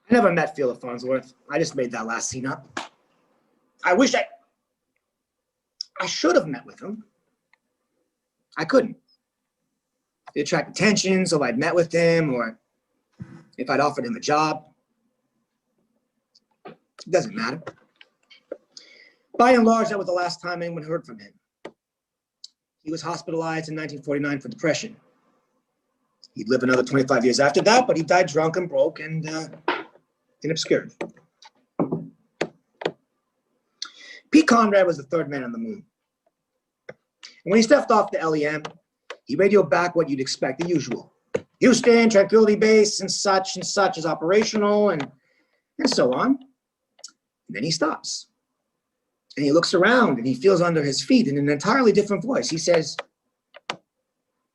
I never met Felix Farnsworth. I just made that last scene up. I wish I should have met with him. I couldn't. It attracted attention, so I'd met with him, or if I'd offered him a job. It doesn't matter. By and large, that was the last time anyone heard from him. He was hospitalized in 1949 for depression. He'd live another 25 years after that, but he died drunk and broke and in obscurity. Pete Conrad was the third man on the moon. And when he stepped off the LEM, he radioed back what you'd expect, the usual. Houston, Tranquility Base, and such is operational, and so on. And then he stops. And he looks around and he feels under his feet in an entirely different voice. He says,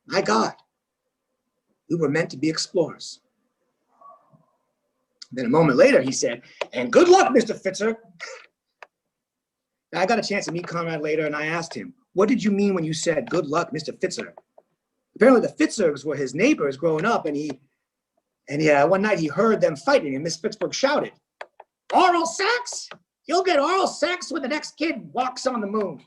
"My God, we were meant to be explorers." Then a moment later, he said, "And good luck, Mr. Fitzer." I got a chance to meet Conrad later, and I asked him, "What did you mean when you said, 'Good luck, Mr. Fitzer'?" Apparently the Fitzers were his neighbors growing up, and one night he heard them fighting, and Miss Pittsburgh shouted, "Oral sex? You'll get oral sex when the next kid walks on the moon."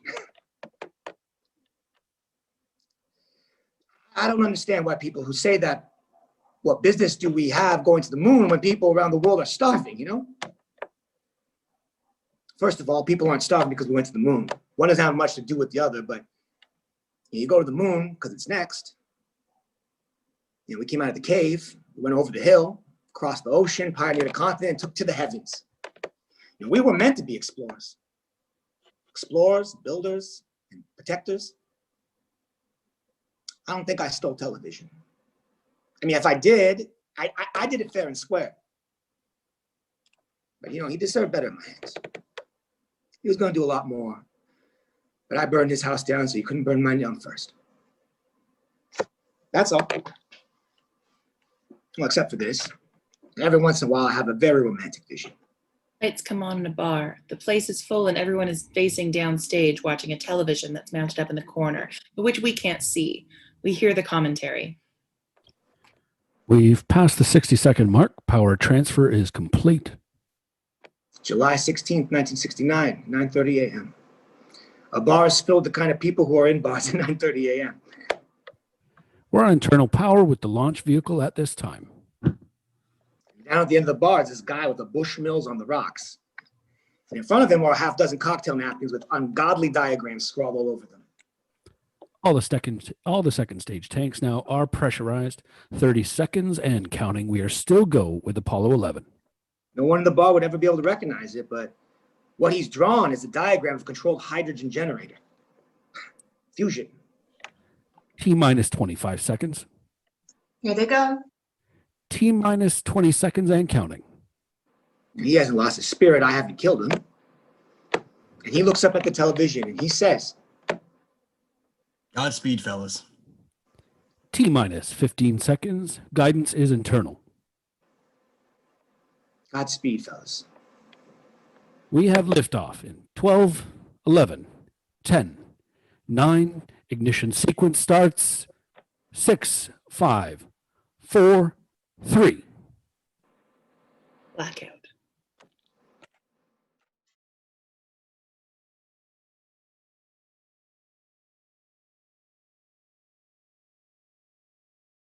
I don't understand why people who say that, what business do we have going to the moon when people around the world are starving, you know? First of all, people aren't starving because we went to the moon. One doesn't have much to do with the other, but you go to the moon because it's next. We came out of the cave, we went over the hill, crossed the ocean, pioneered a continent, and took to the heavens. We were meant to be explorers. Explorers, builders, and protectors. I don't think I stole television. I mean, if I did, I did it fair and square. But he deserved better in my hands. He was going to do a lot more. But I burned his house down, so he couldn't burn mine down first. That's all. Well, except for this. Every once in a while, I have a very romantic vision. Lights come on in a bar. The place is full and everyone is facing downstage watching a television that's mounted up in the corner, but which we can't see. We hear the commentary. We've passed the 60-second mark. Power transfer is complete. July 16th, 1969, 9:30 a.m. A bar is filled with the kind of people who are in bars at 9:30 a.m. We're on internal power with the launch vehicle at this time. Down at the end of the bar is this guy with the Bushmills on the rocks. And in front of him are a half dozen cocktail napkins with ungodly diagrams scrawled all over them. All the second stage tanks now are pressurized. 30 seconds and counting. We are still go with Apollo 11. No one in the bar would ever be able to recognize it, but what he's drawn is a diagram of a controlled hydrogen generator. Fusion. T-minus 25 seconds. Here they go. T-minus 20 seconds and counting. He hasn't lost his spirit. I haven't killed him. And he looks up at the television and he says, "Godspeed, fellas." T-minus 15 seconds. Guidance is internal. "Godspeed, fellas." We have liftoff in 12, 11, 10, 9. Ignition sequence starts. 6, 5, 4, 3. Blackout.